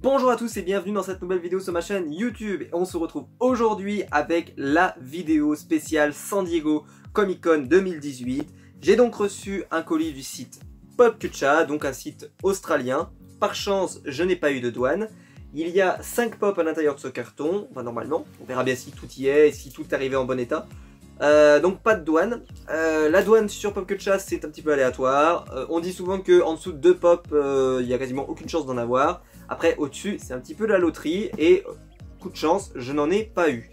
Bonjour à tous et bienvenue dans cette nouvelle vidéo sur ma chaîne YouTube. Et on se retrouve aujourd'hui avec la vidéo spéciale San Diego Comic Con 2018. J'ai donc reçu un colis du site Popculture, donc un site australien. Par chance, je n'ai pas eu de douane. Il y a 5 pops à l'intérieur de ce carton, enfin normalement. On verra bien si tout y est et si tout est arrivé en bon état. Donc pas de douane. La douane sur Popculture c'est un petit peu aléatoire. On dit souvent qu'en dessous de 2 pops, il n'y a quasiment aucune chance d'en avoir. Après au-dessus c'est un petit peu de la loterie et coup de chance je n'en ai pas eu.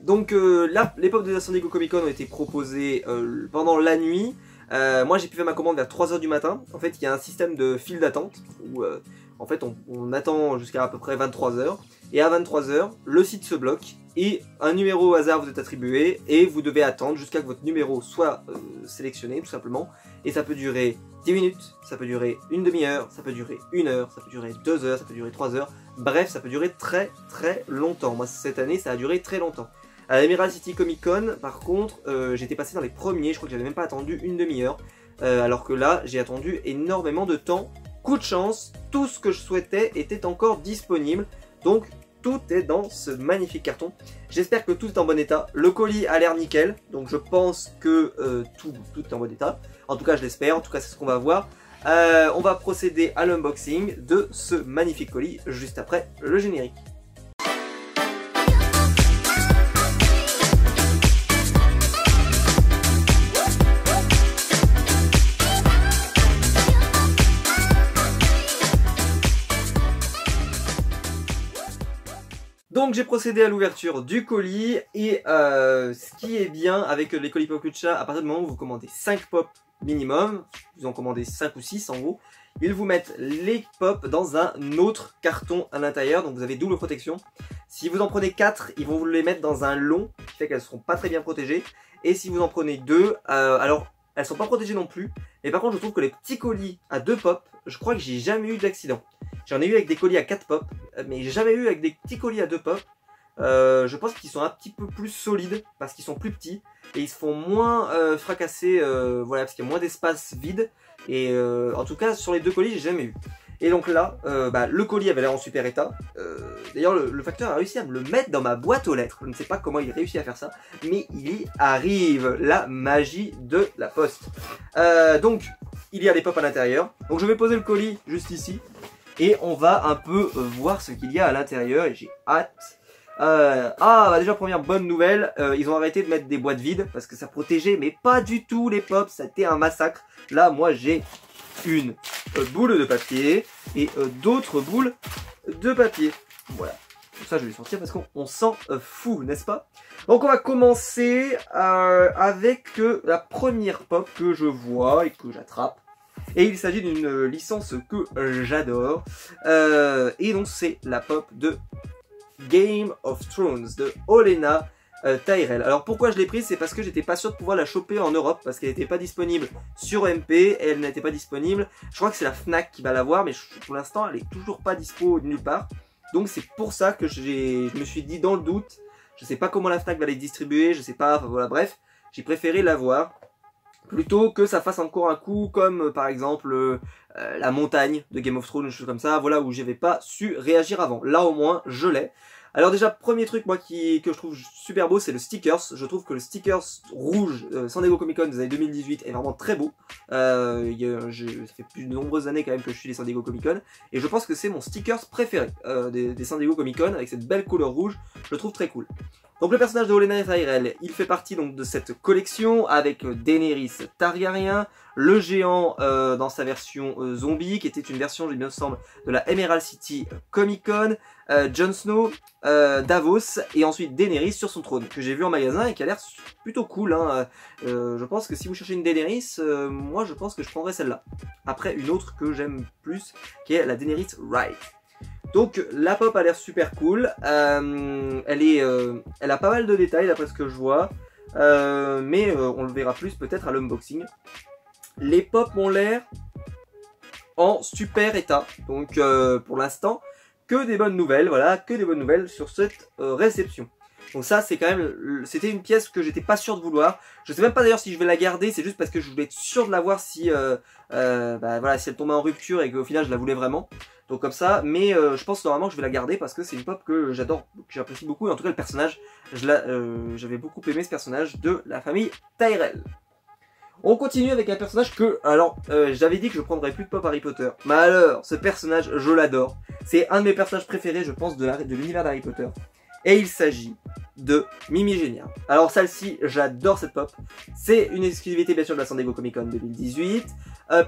Donc là les pops de la San Diego Comic Con ont été proposés pendant la nuit. Moi j'ai pu faire ma commande vers 3 h du matin. En fait il y a un système de file d'attente où en fait on attend jusqu'à peu près 23 h. Et à 23 h le site se bloque et un numéro au hasard vous est attribué et vous devez attendre jusqu'à ce que votre numéro soit sélectionné tout simplement. Et ça peut durer 10 minutes, ça peut durer une demi-heure, ça peut durer 1 heure, ça peut durer 2 heures, ça peut durer 3 heures. Bref, ça peut durer très longtemps. Moi cette année ça a duré très longtemps. À l'Emerald City Comic Con par contre j'étais passé dans les premiers, je crois que j'avais même pas attendu une demi-heure. Alors que là j'ai attendu énormément de temps. Coup de chance, tout ce que je souhaitais était encore disponible. Donc tout est dans ce magnifique carton. J'espère que tout est en bon état. Le colis a l'air nickel, donc je pense que tout est en bon état. En tout cas, je l'espère. En tout cas, c'est ce qu'on va voir. On va procéder à l'unboxing de ce magnifique colis juste après le générique. Donc j'ai procédé à l'ouverture du colis et ce qui est bien avec les colis Popculture, à partir du moment où vous commandez 5 pops minimum, vous en commandez 5 ou 6 en gros, ils vous mettent les pops dans un autre carton à l'intérieur, donc vous avez double protection. Si vous en prenez 4, ils vont vous les mettre dans un long, qui fait qu'elles ne seront pas très bien protégées. Et si vous en prenez 2, alors elles ne sont pas protégées non plus, mais par contre je trouve que les petits colis à 2 pops, je crois que j'ai jamais eu d'accident. J'en ai eu avec des colis à 4 pops, mais j'ai jamais eu avec des petits colis à 2 pops. Je pense qu'ils sont un petit peu plus solides parce qu'ils sont plus petits et ils se font moins fracasser, voilà, parce qu'il y a moins d'espace vide. Et en tout cas sur les 2 colis j'ai jamais eu. Et donc là, le colis avait l'air en super état. D'ailleurs le facteur a réussi à me le mettre dans ma boîte aux lettres. Je ne sais pas comment il réussit à faire ça, mais il y arrive, la magie de la poste. Donc il y a des pops à l'intérieur. Donc je vais poser le colis juste ici. Et on va un peu voir ce qu'il y a à l'intérieur et j'ai hâte. Déjà première bonne nouvelle, ils ont arrêté de mettre des boîtes vides parce que ça protégeait mais pas du tout les pops, ça a été un massacre. Là moi j'ai une boule de papier et d'autres boules de papier. Voilà, tout ça je vais sortir parce qu'on s'en fout, n'est-ce pas? Donc on va commencer avec la première pop que je vois et que j'attrape. Et il s'agit d'une licence que j'adore. Et donc c'est la pop de Game of Thrones de Olenna Tyrell. Alors pourquoi je l'ai prise, c'est parce que j'étais pas sûr de pouvoir la choper en Europe parce qu'elle n'était pas disponible sur MP et elle n'était pas disponible. Je crois que c'est la Fnac qui va l'avoir, mais pour l'instant elle est toujours pas dispo nulle part. Donc c'est pour ça que je me suis dit dans le doute, je sais pas comment la Fnac va les distribuer, je sais pas, enfin voilà, bref, j'ai préféré l'avoir. Plutôt que ça fasse encore un coup comme par exemple la montagne de Game of Thrones, une chose comme ça, voilà, où j'avais pas su réagir avant. Là au moins je l'ai. Alors déjà premier truc moi que je trouve super beau, c'est le stickers. Je trouve que le stickers rouge San Diego Comic Con des années 2018 est vraiment très beau. Ça fait plus de nombreuses années quand même que je suis les San Diego Comic Con et je pense que c'est mon stickers préféré des San Diego Comic Con avec cette belle couleur rouge. Je le trouve très cool. Donc le personnage de Olenna Tyrell, il fait partie donc de cette collection avec Daenerys Targaryen, le géant dans sa version zombie, qui était une version, il me semble, de la Emerald City Comic Con, Jon Snow, Davos, et ensuite Daenerys sur son trône, que j'ai vu en magasin et qui a l'air plutôt cool. Hein. Je pense que si vous cherchez une Daenerys, moi je pense que je prendrais celle-là. Après une autre que j'aime plus, qui est la Daenerys Wright. Donc la pop a l'air super cool, elle a pas mal de détails d'après ce que je vois, mais on le verra plus peut-être à l'unboxing. Les pops ont l'air en super état, donc pour l'instant que des bonnes nouvelles, voilà, que des bonnes nouvelles sur cette réception. Donc ça, c'est quand même, c'était une pièce que j'étais pas sûr de vouloir. Je sais même pas d'ailleurs si je vais la garder, c'est juste parce que je voulais être sûr de l'avoir si, bah, voilà, si elle tombait en rupture et qu'au final je la voulais vraiment. Donc comme ça, mais je pense normalement que je vais la garder parce que c'est une pop que j'adore, que j'apprécie beaucoup. Et en tout cas, le personnage, j'avais beaucoup aimé ce personnage de la famille Tyrell. On continue avec un personnage que, alors, j'avais dit que je prendrais plus de pop Harry Potter. Mais alors, ce personnage, je l'adore. C'est un de mes personnages préférés, je pense, de l'univers d'Harry Potter. Et il s'agit de Mimi Géniard. Alors celle-ci, j'adore cette pop. C'est une exclusivité bien sûr de la San Diego Comic Con 2018.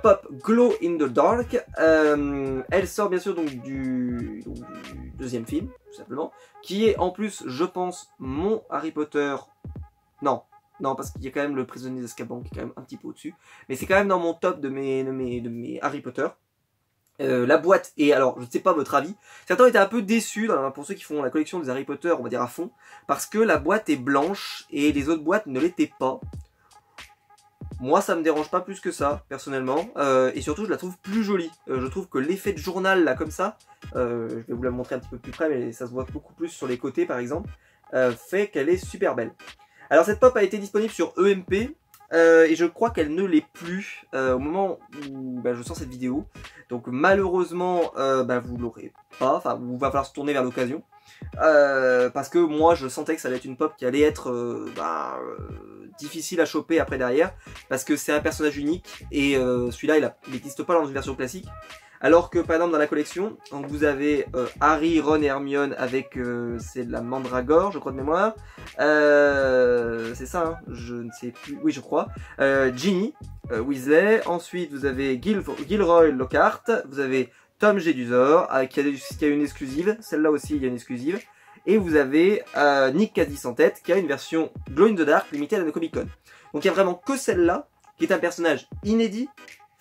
Pop Glow in the Dark. Elle sort bien sûr donc du deuxième film, tout simplement. Qui est en plus, je pense, mon Harry Potter... Non, parce qu'il y a quand même le prisonnier d'Azkaban qui est quand même un petit peu au-dessus. Mais c'est quand même dans mon top de mes Harry Potter. La boîte, et alors je ne sais pas votre avis, certains étaient un peu déçus pour ceux qui font la collection des Harry Potter, on va dire à fond, parce que la boîte est blanche et les autres boîtes ne l'étaient pas. Moi ça me dérange pas plus que ça, personnellement, et surtout je la trouve plus jolie. Je trouve que l'effet de journal là comme ça, je vais vous la montrer un petit peu plus près, mais ça se voit beaucoup plus sur les côtés par exemple, fait qu'elle est super belle. Alors cette pop a été disponible sur EMP, et je crois qu'elle ne l'est plus au moment où je sors cette vidéo. Donc malheureusement, vous l'aurez pas. Enfin, il va falloir se tourner vers l'occasion. Parce que moi, je sentais que ça allait être une pop qui allait être difficile à choper après derrière. Parce que c'est un personnage unique. Et celui-là, il n'existe pas dans une version classique. Alors que par exemple dans la collection, donc vous avez Harry, Ron et Hermione avec c'est de la mandragore, je crois de mémoire. C'est ça, hein, je ne sais plus. Oui, je crois. Ginny Weasley. Ensuite vous avez Gilroy Lockhart. Vous avez Tom Jedusor qui a une exclusive. Celle-là aussi il y a une exclusive. Et vous avez Nick Cadiz en tête qui a une version Glow in the Dark limitée à la Comic Con. Donc il y a vraiment que celle-là qui est un personnage inédit,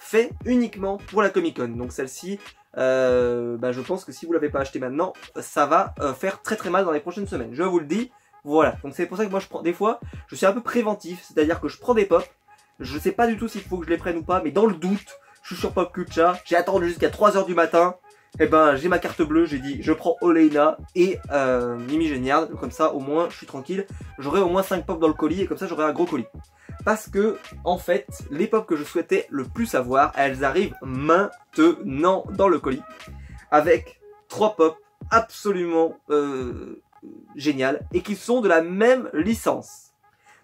fait uniquement pour la Comic Con. Donc celle-ci, je pense que si vous l'avez pas acheté maintenant, ça va faire très très mal dans les prochaines semaines. Je vous le dis. Voilà. Donc c'est pour ça que moi je prends des fois, je suis un peu préventif, c'est-à-dire que je prends des pop, je sais pas du tout s'il faut que je les prenne ou pas, mais dans le doute, je suis sur PopCultcha, j'ai attendu jusqu'à 3 h du matin. Et j'ai ma carte bleue, j'ai dit je prends Oleina et Mimi Géniard, comme ça au moins je suis tranquille, j'aurai au moins 5 pop dans le colis et comme ça j'aurai un gros colis. Parce que, en fait, les pop que je souhaitais le plus avoir, elles arrivent maintenant dans le colis. Avec 3 pop absolument géniales et qui sont de la même licence.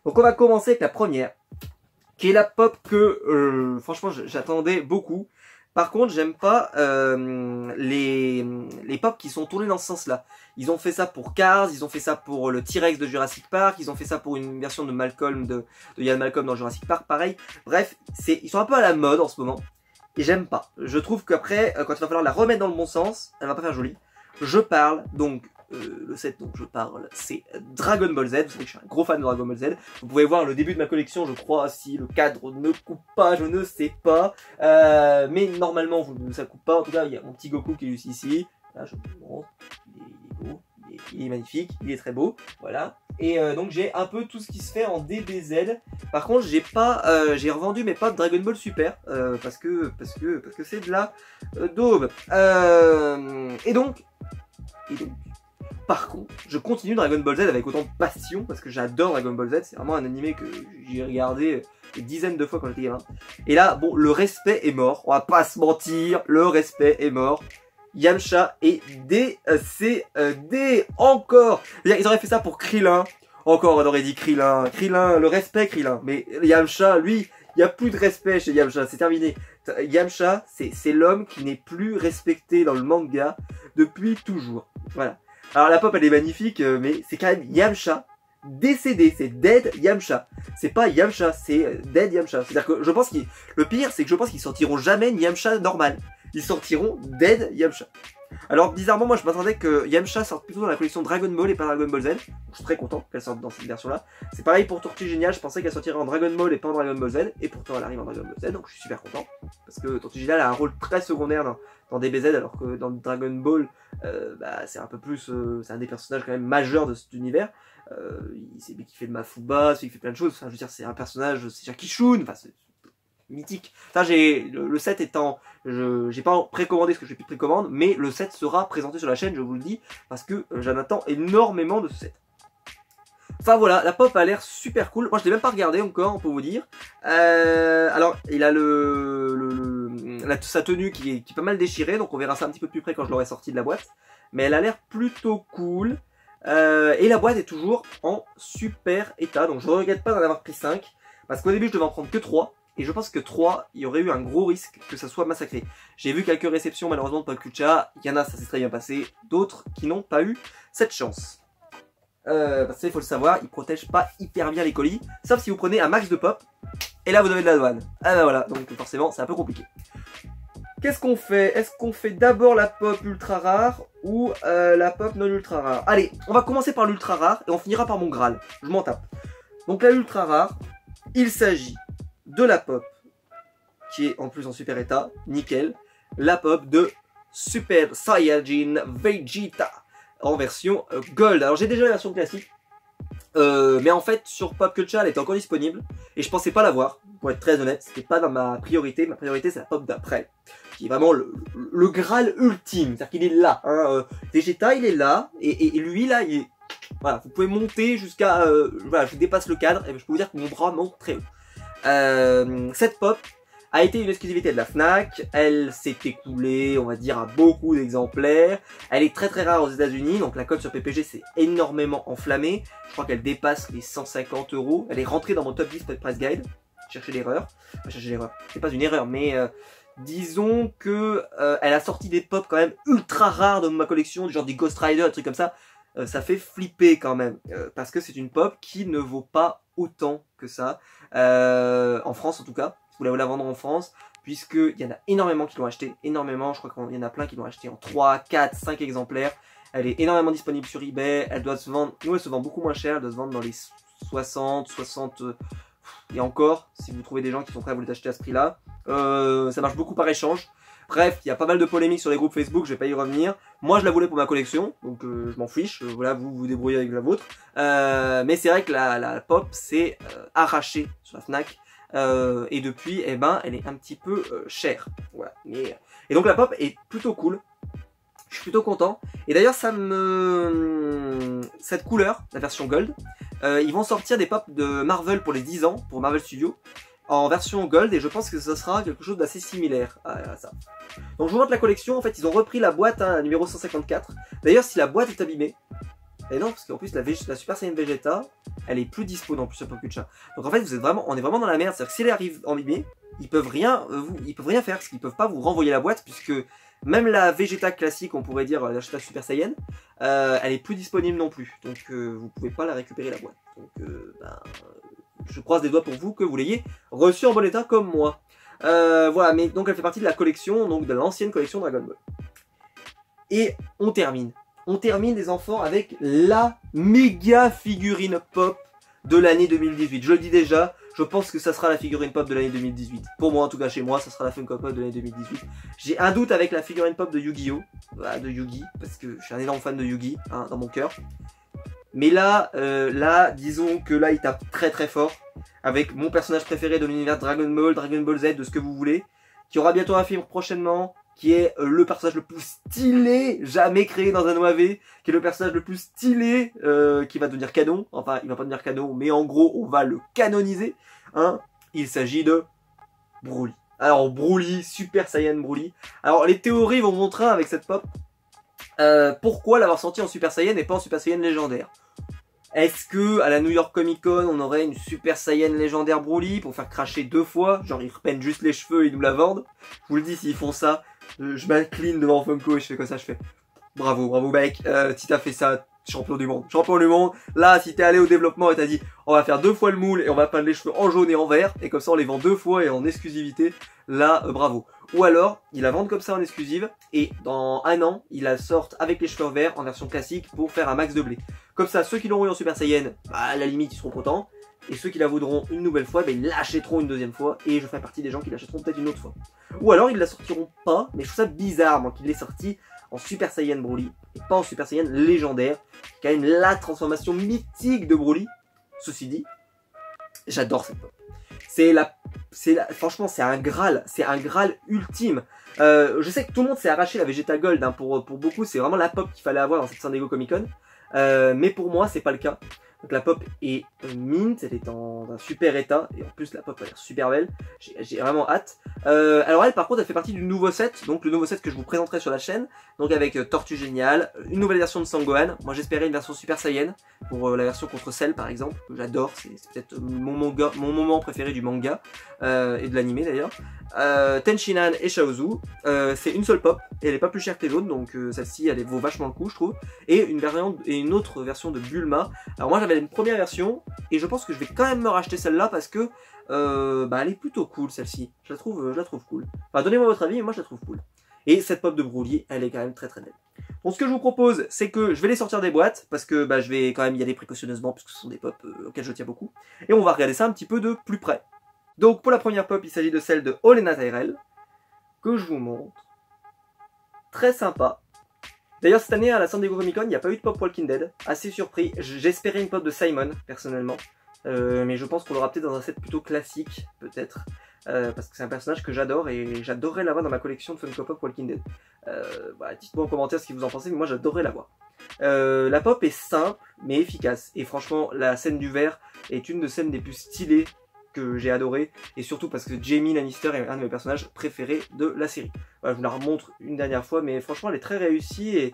Donc on va commencer avec la première, qui est la pop que, franchement, j'attendais beaucoup. Par contre, j'aime pas les pop qui sont tournés dans ce sens-là. Ils ont fait ça pour Cars, ils ont fait ça pour le T-Rex de Jurassic Park, ils ont fait ça pour une version de Malcolm, de Ian Malcolm dans Jurassic Park, pareil. Bref, ils sont un peu à la mode en ce moment. Et j'aime pas. Je trouve qu'après, quand il va falloir la remettre dans le bon sens, elle va pas faire joli. Je parle donc... le set dont je parle, c'est Dragon Ball Z. Vous savez que je suis un gros fan de Dragon Ball Z. Vous pouvez voir le début de ma collection, je crois, si le cadre ne coupe pas, je ne sais pas. Mais normalement, ça coupe pas. En tout cas, il y a mon petit Goku qui est juste ici. Là, je vous le montre. Il est beau, il est magnifique, il est très beau. Voilà. Et donc j'ai un peu tout ce qui se fait en DBZ. Par contre, j'ai j'ai revendu mes pop Dragon Ball Super parce que c'est de la daube. Et donc. Par contre, je continue Dragon Ball Z avec autant de passion parce que j'adore Dragon Ball Z. C'est vraiment un animé que j'ai regardé des dizaines de fois quand j'étais gamin. Et là, bon, le respect est mort. On va pas se mentir, le respect est mort. Yamcha est décédé encore. Ils auraient fait ça pour Krillin. Encore, on aurait dit Krillin. Krillin, le respect Krillin. Mais Yamcha, lui, il n'y a plus de respect chez Yamcha. C'est terminé. Yamcha, c'est l'homme qui n'est plus respecté dans le manga depuis toujours. Voilà. Alors la pop elle est magnifique, mais c'est quand même Yamcha décédé, c'est Dead Yamcha. C'est pas Yamcha, c'est Dead Yamcha. C'est-à-dire que je pense le pire, c'est que je pense qu'ils sortiront jamais une Yamcha normal. Ils sortiront Dead Yamcha. Alors bizarrement, moi je m'attendais que Yamcha sorte plutôt dans la collection Dragon Ball et pas Dragon Ball Z. Donc, je suis très content qu'elle sorte dans cette version-là. C'est pareil pour Tortue Géniale, je pensais qu'elle sortirait en Dragon Ball et pas en Dragon Ball Z. Et pourtant elle arrive en Dragon Ball Z, donc je suis super content. Parce que Tortue Géniale a un rôle très secondaire dans DBZ, alors que dans Dragon Ball, c'est un peu plus... c'est un des personnages quand même majeurs de cet univers. C'est lui qui fait le Mafuba, c'est lui qui fait plein de choses. Enfin, je veux dire, c'est un personnage, c'est Jackie Chun, enfin, c'est mythique. Enfin, le set étant... j'ai pas précommandé ce que je fais plus de précommande, mais le set sera présenté sur la chaîne, je vous le dis, parce que j'en attends énormément de ce set. Enfin voilà, la pop a l'air super cool. Moi je l'ai même pas regardé encore pour vous dire. Alors il a sa tenue qui est pas mal déchirée, donc on verra ça un petit peu plus près quand je l'aurai sorti de la boîte. Mais elle a l'air plutôt cool. Et la boîte est toujours en super état, donc je ne regrette pas d'en avoir pris 5. Parce qu'au début je devais en prendre que 3. Et je pense que 3, il y aurait eu un gros risque que ça soit massacré. J'ai vu quelques réceptions malheureusement de Pop Culture. Il y en a, ça s'est très bien passé. D'autres qui n'ont pas eu cette chance. Parce qu'il faut le savoir, ils protègent pas hyper bien les colis. Sauf si vous prenez un max de pop. Et là vous avez de la douane. Ah ben voilà, donc forcément c'est un peu compliqué. Qu'est-ce qu'on fait? Est-ce qu'on fait d'abord la pop ultra rare ou la pop non ultra rare? Allez, on va commencer par l'ultra rare et on finira par mon Graal. Je m'en tape. Donc la ultra rare, il s'agit de la pop qui est en plus en super état, nickel. La pop de Super Saiyajin Vegeta en version Gold. Alors j'ai déjà la version classique, mais en fait sur Pop Culture elle était encore disponible et je pensais pas l'avoir. Pour être très honnête, c'était pas dans ma priorité. Ma priorité c'est la pop d'après, qui est vraiment le Graal ultime. C'est-à-dire qu'il est là. Hein. Vegeta il est là et lui là il est... Voilà, vous pouvez monter jusqu'à... voilà, je dépasse le cadre et je peux vous dire que mon bras monte très haut. Cette pop a été une exclusivité de la Fnac, elle s'est écoulée, on va dire, à beaucoup d'exemplaires. Elle est très très rare aux États-Unis, donc la cote sur PPG s'est énormément enflammée. Je crois qu'elle dépasse les 150 €. Elle est rentrée dans mon top 10 Price Guide. Cherchez l'erreur. Enfin, cherchez l'erreur. C'est pas une erreur, mais disons que elle a sorti des pops quand même ultra rares dans ma collection, du genre des Ghost Rider, des trucs comme ça. Ça fait flipper quand même, parce que c'est une pop qui ne vaut pas autant que ça, en France en tout cas. Vous la vendre en France, puisqu'il y en a énormément qui l'ont acheté, énormément, je crois qu'il y en a plein qui l'ont acheté en 3, 4, 5 exemplaires. Elle est énormément disponible sur eBay, elle doit se vendre, nous elle se vend beaucoup moins cher, elle doit se vendre dans les 60, et encore, si vous trouvez des gens qui sont prêts à vous les acheter à ce prix-là. Ça marche beaucoup par échange. Bref, il y a pas mal de polémiques sur les groupes Facebook, je vais pas y revenir. Moi je la voulais pour ma collection, donc je m'en fiche, voilà, vous vous débrouillez avec la vôtre. Mais c'est vrai que la pop s'est arrachée sur la Fnac. Et depuis, eh ben, elle est un petit peu chère. Voilà. Et donc la pop est plutôt cool. Je suis plutôt content. Et d'ailleurs, cette couleur, la version Gold, ils vont sortir des pop de Marvel pour les 10 ans, pour Marvel Studios, en version Gold. Et je pense que ce sera quelque chose d'assez similaire à ça. Donc je vous montre la collection. En fait, ils ont repris la boîte, hein, numéro 154. D'ailleurs, si la boîte est abîmée, et non, parce qu'en plus la Super Saiyan Vegeta, elle est plus dispo non plus sur Pop Culture. Donc en fait, on est vraiment dans la merde. C'est-à-dire que si elle arrive en abîmée, ils peuvent rien faire, parce qu'ils peuvent pas vous renvoyer la boîte, puisque même la Vegeta classique, on pourrait dire la Vegeta Super Saiyan, elle est plus disponible non plus. Donc vous pouvez pas la récupérer la boîte. Donc je croise des doigts pour vous que vous l'ayez reçue en bon état comme moi. Voilà, mais donc elle fait partie de la collection, donc de l'ancienne collection Dragon Ball. Et on termine. On termine les enfants avec la méga figurine pop de l'année 2018. Je le dis déjà, je pense que ça sera la figurine pop de l'année 2018. Pour moi, en tout cas chez moi, ça sera la Funko Pop de l'année 2018. J'ai un doute avec la figurine pop de Yu-Gi-Oh! Voilà, de Yu-Gi, parce que je suis un énorme fan de Yu-Gi, hein, dans mon cœur. Mais là, disons que là, il tape très très fort. Avec mon personnage préféré de l'univers Dragon Ball Z, de ce que vous voulez. Qui aura bientôt un film prochainement. Qui est le personnage le plus stylé jamais créé dans un OAV, qui est le personnage le plus stylé qui va devenir canon. Enfin, il va pas devenir canon, mais en gros, on va le canoniser. Hein. Il s'agit de Broly. Alors, Broly, Super Saiyan Broly. Alors, les théories vont mon train avec cette pop. Pourquoi l'avoir sorti en Super Saiyan et pas en Super Saiyan légendaire? Est-ce que à la New York Comic Con on aurait une Super Saiyan légendaire Broly pour faire cracher 2 fois? Genre ils repeignent juste les cheveux et ils nous la vendent. Je vous le dis, s'ils font ça, je m'incline devant Funko et je fais comme ça, je fais bravo, bravo mec, si t'as fait ça, champion du monde. Champion du monde, là si t'es allé au développement et t'as dit on va faire 2 fois le moule et on va peindre les cheveux en jaune et en vert, et comme ça on les vend 2 fois et en exclusivité, là bravo. Ou alors, ils la vendent comme ça en exclusive, et dans un an, ils la sortent avec les cheveux verts en version classique pour faire un max de blé. Comme ça, ceux qui l'auront eu en Super Saiyan, bah, à la limite, ils seront contents. Et ceux qui la voudront une nouvelle fois, bah, ils l'achèteront une deuxième fois, et je ferai partie des gens qui l'achèteront peut-être une autre fois. Ou alors, ils la sortiront pas, mais je trouve ça bizarre, moi, qu'il l'ait sorti en Super Saiyan Broly, et pas en Super Saiyan légendaire, qui est quand même la transformation mythique de Broly. Ceci dit, j'adore cette pop. Franchement, c'est un Graal ultime. Je sais que tout le monde s'est arraché la Vegeta Gold, hein, pour beaucoup, c'est vraiment la pop qu'il fallait avoir dans cette San Diego Comic Con. Mais pour moi, c'est pas le cas. Donc la pop est mint, elle est dans un super état, et en plus la pop a l'air super belle, j'ai vraiment hâte. Alors elle par contre elle fait partie du nouveau set, donc le nouveau set que je vous présenterai sur la chaîne, donc avec Tortue Géniale, une nouvelle version de Sangohan, moi j'espérais une version Super Saiyan, pour la version contre Cell par exemple, que j'adore, c'est peut-être mon moment préféré du manga, et de l'anime d'ailleurs. Tenshinhan et Chaozu, c'est une seule pop, et elle est pas plus chère que les autres, donc celle-ci elle vaut vachement le coup je trouve, et une autre version de Bulma. Alors moi j'avais une première version, et je pense que je vais quand même me racheter celle-là parce que elle est plutôt cool celle-ci, je la trouve cool. Enfin donnez-moi votre avis, mais moi je la trouve cool. Et cette pop de Broly, elle est quand même très très belle. Donc ce que je vous propose, c'est que je vais les sortir des boîtes, parce que je vais quand même y aller précautionneusement, puisque ce sont des pop auxquelles je tiens beaucoup, et on va regarder ça un petit peu de plus près. Donc pour la première pop, il s'agit de celle de Olena Tyrell, que je vous montre. Très sympa. D'ailleurs cette année à la San Diego Comic Con, il n'y a pas eu de pop Walking Dead. Assez surpris, j'espérais une pop de Simon, personnellement. Mais je pense qu'on l'aura peut-être dans un set plutôt classique, peut-être. Parce que c'est un personnage que j'adore et j'adorerais l'avoir dans ma collection de Funko Pop Walking Dead. Dites-moi en commentaire ce que vous en pensez, mais moi j'adorerais l'avoir. La pop est simple mais efficace. Et franchement, la scène du verre est une des scènes les plus stylées que j'ai adoré, et surtout parce que Jaime Lannister est un de mes personnages préférés de la série. Voilà, je vous la remontre une dernière fois, mais franchement elle est très réussie,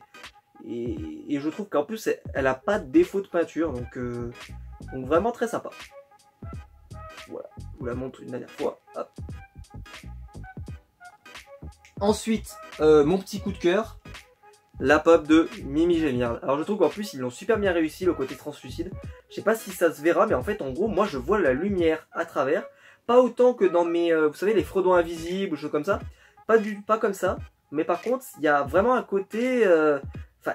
et je trouve qu'en plus elle a pas de défaut de peinture, donc vraiment très sympa. Voilà, je vous la montre une dernière fois. Hop. Ensuite, mon petit coup de cœur, la pop de Mimi Géniale. Alors je trouve qu'en plus ils l'ont super bien réussi, le côté translucide. Je sais pas si ça se verra, mais en fait en gros moi je vois la lumière à travers. Pas autant que dans mes, vous savez, les Frodons invisibles ou choses comme ça. Pas comme ça. Mais par contre il y a vraiment un côté,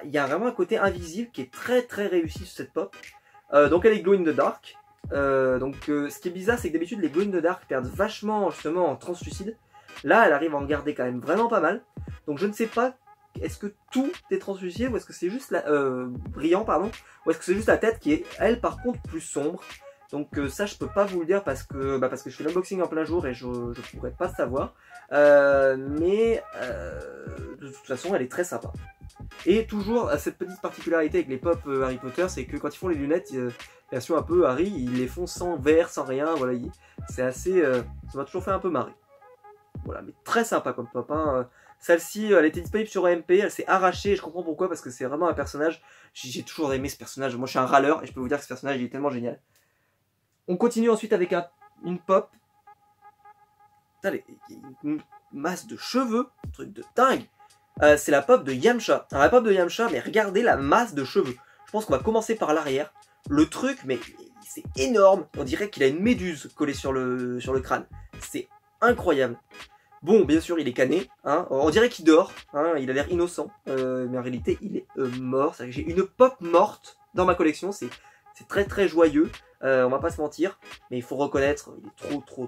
il y a vraiment un côté invisible qui est très très réussi sur cette pop. Donc elle est glow in the dark. Ce qui est bizarre, c'est que d'habitude les glow in the dark perdent vachement justement en translucide. Là elle arrive à en garder quand même vraiment pas mal. Donc je ne sais pas, est-ce que tout est translucide ou est-ce que c'est juste brillant, pardon, ou est-ce que c'est juste la tête qui est, elle, par contre, plus sombre. Donc ça, je peux pas vous le dire parce que je fais l'unboxing en plein jour et je pourrais pas savoir. De toute façon, elle est très sympa. Et toujours, cette petite particularité avec les pop Harry Potter, c'est que quand ils font les lunettes, version un peu Harry, ils les font sans verre, sans rien, voilà, c'est assez, ça m'a toujours fait un peu marrer. Voilà, mais très sympa comme pop, hein. Celle-ci, elle était disponible sur MP, elle s'est arrachée, et je comprends pourquoi, parce que c'est vraiment un personnage, j'ai toujours aimé ce personnage, moi je suis un râleur, et je peux vous dire que ce personnage il est tellement génial. On continue ensuite avec une pop, une masse de cheveux, un truc de dingue. C'est la pop de Yamcha. Alors la pop de Yamcha, mais regardez la masse de cheveux. Je pense qu'on va commencer par l'arrière. Le truc, mais c'est énorme, on dirait qu'il a une méduse collée sur le crâne. C'est incroyable. Bon, bien sûr, il est cané, hein. On dirait qu'il dort, hein. Il a l'air innocent, mais en réalité, il est mort. J'ai une pop morte dans ma collection, c'est très très joyeux, on va pas se mentir, mais il faut reconnaître, il est trop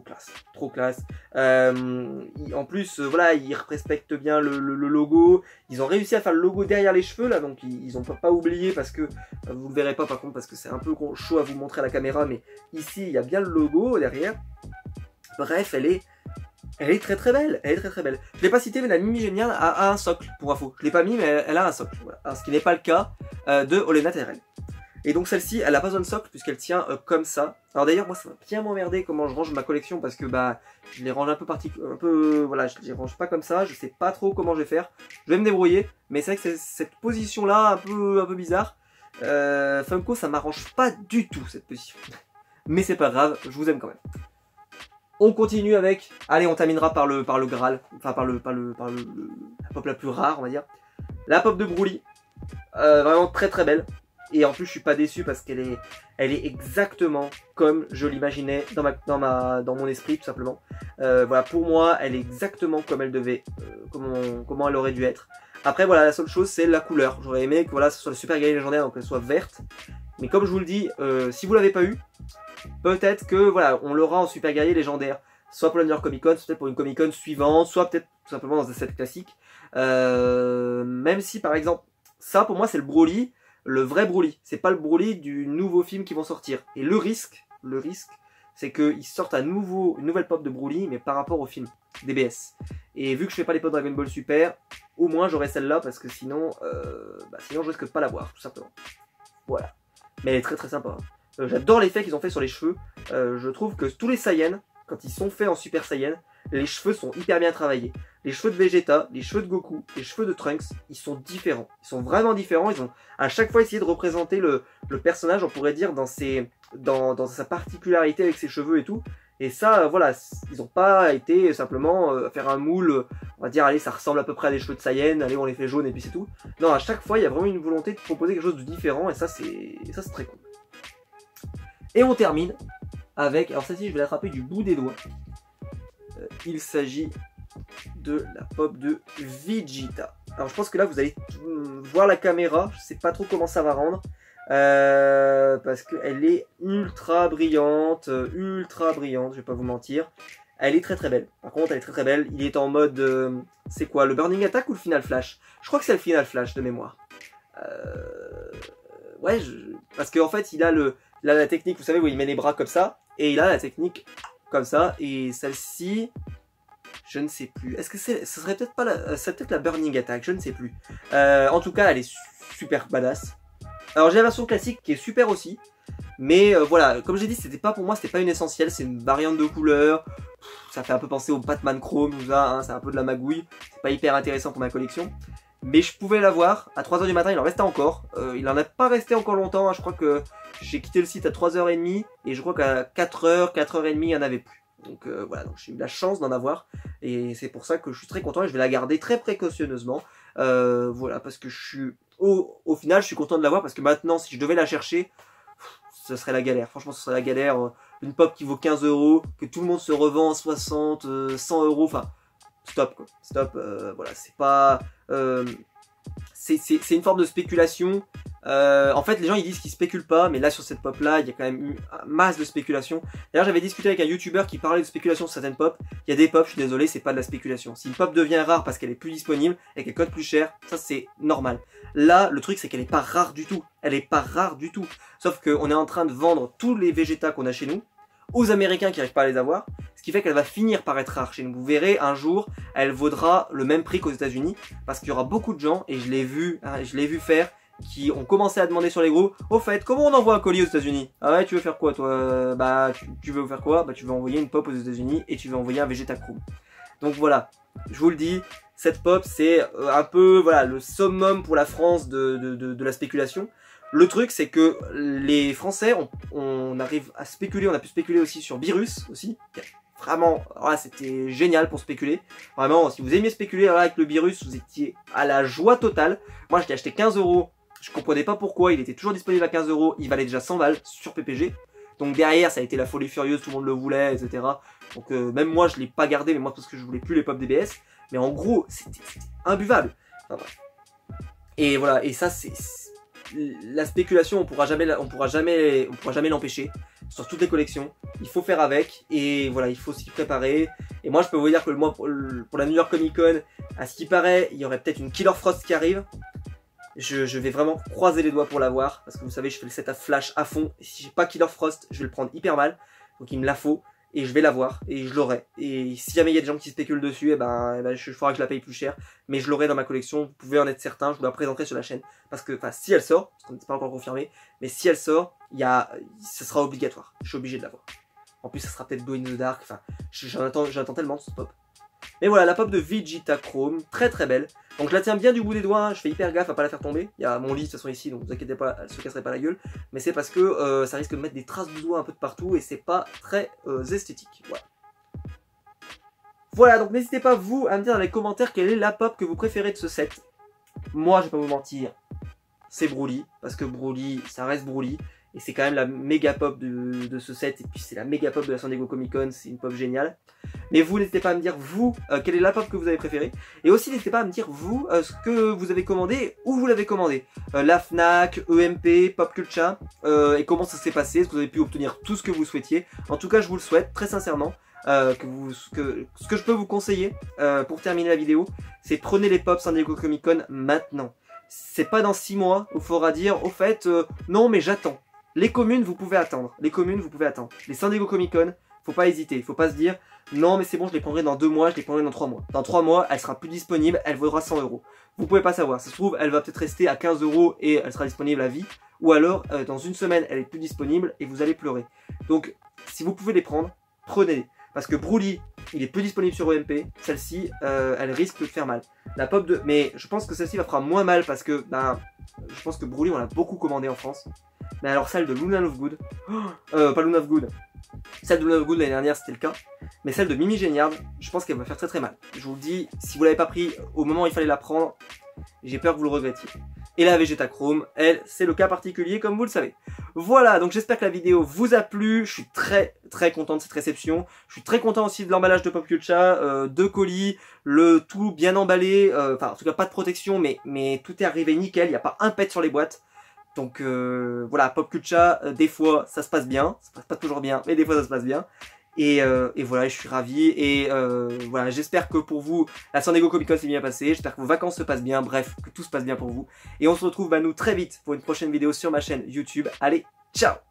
classe. Trop classe. En plus, voilà, ils respectent bien le logo, ils ont réussi à faire le logo derrière les cheveux, là, donc ils ont pas oublié, parce que, vous le verrez pas par contre, parce que c'est un peu chaud à vous montrer à la caméra, mais ici, il y a bien le logo derrière. Bref, elle est très très belle, elle est très très belle. Je l'ai pas cité, mais la Mimi Géniale a un socle, pour info. Je l'ai pas mis, mais elle a un socle. Voilà. Alors, ce qui n'est pas le cas de Olena Tyrell. Et donc celle-ci, elle a pas besoin de socle puisqu'elle tient comme ça. Alors d'ailleurs, moi ça va bien m'emmerder comment je range ma collection parce que je les range voilà, je les range pas comme ça. Je sais pas trop comment je vais faire. Je vais me débrouiller, mais c'est vrai que c'est cette position-là un peu bizarre. Funko, ça m'arrange pas du tout cette position. Mais c'est pas grave, je vous aime quand même. On continue avec, allez, on terminera par le Graal, enfin par la pop la plus rare, on va dire. La pop de Broly, vraiment très très belle. Et en plus, je suis pas déçu parce qu'elle est exactement comme je l'imaginais dans mon esprit, tout simplement. Voilà, pour moi, elle est exactement comme elle devait, comment elle aurait dû être. Après, voilà, la seule chose, c'est la couleur. J'aurais aimé que voilà, ce soit le Super Guerrier légendaire, donc elle soit verte. Mais comme je vous le dis, si vous l'avez pas eu, peut-être que voilà, on l'aura en Super Guerrier légendaire, soit pour la New York Comic Con, soit peut-être pour une Comic Con suivante, soit peut-être tout simplement dans un set classique. Même si par exemple, ça pour moi c'est le Broly, le vrai Broly. C'est pas le Broly du nouveau film qui vont sortir. Et le risque, c'est qu'ils sortent une nouvelle pop de Broly, mais par rapport au film DBS. Et vu que je fais pas les pop Dragon Ball Super, au moins j'aurai celle-là parce que sinon je risque de pas l'avoir, tout simplement. Voilà. mais elle est très très sympa. J'adore l'effet qu'ils ont fait sur les cheveux. Je trouve que tous les Saiyans, quand ils sont faits en Super Saiyan, les cheveux sont hyper bien travaillés. Les cheveux de Vegeta, les cheveux de Goku, les cheveux de Trunks, ils sont différents. Ils sont vraiment différents. Ils ont à chaque fois essayé de représenter le personnage, on pourrait dire, dans sa particularité avec ses cheveux et tout. Et ça, voilà, ils n'ont pas été simplement faire un moule, on va dire, allez, ça ressemble à peu près à des cheveux de Saiyan, allez, on les fait jaunes et puis c'est tout. Non, à chaque fois, il y a vraiment une volonté de proposer quelque chose de différent et ça, c'est très cool. Et on termine avec, alors celle-ci, je vais l'attraper du bout des doigts. Il s'agit de la pop de Vegeta. Alors je pense que là vous allez voir la caméra, je sais pas trop comment ça va rendre, parce qu'elle est ultra brillante, je vais pas vous mentir. Elle est très très belle, par contre elle est très très belle, il est en mode, c'est quoi, le Burning Attack ou le Final Flash? Je crois que c'est le Final Flash de mémoire. Ouais, parce qu'en fait il a la technique, vous savez, où il met les bras comme ça, et il a la technique comme ça, et celle-ci, je ne sais plus. Est-ce que ce serait peut-être pas peut-être la Burning Attack, je ne sais plus. En tout cas, elle est super badass. Alors j'ai la version classique qui est super aussi, mais voilà, comme j'ai dit, c'était pas pour moi, c'était pas une essentielle, c'est une variante de couleur. Ça fait un peu penser au Batman Chrome, tout ça, hein, c'est un peu de la magouille. C'est pas hyper intéressant pour ma collection. Mais je pouvais l'avoir, à 3h du matin, il en restait encore. Il en a pas resté encore longtemps, hein. Je crois que j'ai quitté le site à 3h30 et je crois qu'à 4h, 4h30, il n'y en avait plus. Donc voilà, donc j'ai eu la chance d'en avoir et c'est pour ça que je suis très content et je vais la garder très précautionneusement. Voilà, parce que je suis au final, je suis content de l'avoir parce que maintenant, si je devais la chercher, ce serait la galère. Franchement, ce serait la galère. Une pop qui vaut 15 €, que tout le monde se revend à 60, 100 €, enfin... Stop quoi, stop, voilà, c'est pas... c'est une forme de spéculation. En fait, les gens ils disent qu'ils spéculent pas, mais là sur cette pop là, il y a quand même eu masse de spéculation. D'ailleurs, j'avais discuté avec un youtubeur qui parlait de spéculation sur certaines pop. Il y a des pop, je suis désolé, c'est pas de la spéculation. Si une pop devient rare parce qu'elle est plus disponible et qu'elle coûte plus cher, ça c'est normal. Là, le truc c'est qu'elle est pas rare du tout. Elle est pas rare du tout. Sauf qu'on est en train de vendre tous les Vegeta qu'on a chez nous aux Américains qui n'arrivent pas à les avoir, ce qui fait qu'elle va finir par être rare chez nous. Vous verrez, un jour, elle vaudra le même prix qu'aux États-Unis, parce qu'il y aura beaucoup de gens, et je l'ai vu faire, qui ont commencé à demander sur les groupes, au fait, comment on envoie un colis aux États-Unis? Ah ouais, tu veux faire quoi toi? Bah, tu veux faire quoi? Bah, tu veux envoyer une pop aux États-Unis et tu veux envoyer un Vegeta Chrome. Donc voilà, je vous le dis, cette pop c'est un peu voilà le summum pour la France de la spéculation. Le truc c'est que les Français on arrive à spéculer, on a pu spéculer aussi sur Virus aussi. Vraiment, voilà, c'était génial pour spéculer. Vraiment, si vous aimiez spéculer là, avec le Virus, vous étiez à la joie totale. Moi je l'ai acheté 15 €, je comprenais pas pourquoi, il était toujours disponible à 15 €, il valait déjà 100 balles sur PPG. Donc derrière ça a été la folie furieuse, tout le monde le voulait, etc. Donc même moi je l'ai pas gardé, mais moi parce que je voulais plus les pop DBS. Mais en gros c'était imbuvable. Enfin, bref. Et voilà, et ça c'est la spéculation, on pourra jamais l'empêcher sur toutes les collections. Il faut faire avec et voilà, il faut s'y préparer. Et moi je peux vous dire que moi pour la New York Comic Con, à ce qui paraît, il y aurait peut-être une Killer Frost qui arrive. Je vais vraiment croiser les doigts pour l'avoir parce que vous savez, je fais le setup flash à fond. Et si j'ai pas Killer Frost, je vais le prendre hyper mal. Donc il me la faut et je vais l'avoir et je l'aurai. Et si jamais il y a des gens qui spéculent dessus, il faudra que je la paye plus cher. Mais je l'aurai dans ma collection, vous pouvez en être certain, je vous la présenterai sur la chaîne. Parce que, enfin, si elle sort, parce qu'on n'est pas encore confirmé, mais si elle sort, ce sera obligatoire. Je suis obligé de l'avoir. En plus, ça sera peut-être Glow in the Dark, enfin, j'attends tellement ce pop. Mais voilà, la pop de Vegeta Chrome, très très belle. Donc je la tiens bien du bout des doigts, je fais hyper gaffe à pas la faire tomber. Il y a mon lit de toute façon ici, donc ne vous inquiétez pas, elle se casserait pas la gueule. Mais c'est parce que ça risque de mettre des traces de doigts un peu de partout et c'est pas très esthétique. Voilà. Voilà, donc n'hésitez pas vous à me dire dans les commentaires quelle est la pop que vous préférez de ce set. Moi, je vais pas vous mentir, c'est Broly, parce que Broly, ça reste Broly. Et c'est quand même la méga pop de ce set. Et puis c'est la méga pop de la San Diego Comic Con. C'est une pop géniale. Mais vous, n'hésitez pas à me dire, vous, quelle est la pop que vous avez préférée. Et aussi, n'hésitez pas à me dire, vous, ce que vous avez commandé, où vous l'avez commandé. La Fnac, EMP, Pop Culture. Et comment ça s'est passé. Est-ce que vous avez pu obtenir tout ce que vous souhaitiez. En tout cas, je vous le souhaite, très sincèrement. Ce que je peux vous conseiller, pour terminer la vidéo, c'est prenez les pop San Diego Comic Con maintenant. C'est pas dans 6 mois où il faudra dire, au fait, non mais j'attends. Les communes, vous pouvez attendre. Les communes, vous pouvez attendre. Les San Diego Comic Con, faut pas hésiter, faut pas se dire non mais c'est bon, je les prendrai dans 2 mois, je les prendrai dans 3 mois. Dans 3 mois, elle sera plus disponible, elle vaudra 100 €. Vous pouvez pas savoir, ça se trouve, elle va peut-être rester à 15 € et elle sera disponible à vie. Ou alors, dans une semaine, elle est plus disponible et vous allez pleurer. Donc, si vous pouvez les prendre, prenez-les. Parce que Broly, il est plus disponible sur EMP. Celle-ci, elle risque de faire mal. La pop de... Mais je pense que celle-ci va faire moins mal parce que, ben, je pense que Broly, on l'a beaucoup commandé en France. Mais alors celle de Luna Lovegood, pas Luna Lovegood, celle de Luna Lovegood l'année dernière c'était le cas, mais celle de Mimi Géniard, je pense qu'elle va faire très très mal. Je vous le dis, si vous l'avez pas pris au moment où il fallait la prendre, j'ai peur que vous le regrettiez. Et la Végétachrome, elle, c'est le cas particulier comme vous le savez. Voilà, donc j'espère que la vidéo vous a plu, je suis très très content de cette réception. Je suis très content aussi de l'emballage de Popcultcha, 2 colis, le tout bien emballé, enfin en tout cas pas de protection, mais tout est arrivé nickel, il n'y a pas un pet sur les boîtes. Donc voilà, Popcultcha, des fois ça se passe bien, ça se passe pas toujours bien, mais des fois ça se passe bien. Et voilà, je suis ravi. Et voilà, j'espère que pour vous, la San Diego Comic Con s'est bien passée. J'espère que vos vacances se passent bien. Bref, que tout se passe bien pour vous. Et on se retrouve nous très vite pour une prochaine vidéo sur ma chaîne YouTube. Allez, ciao!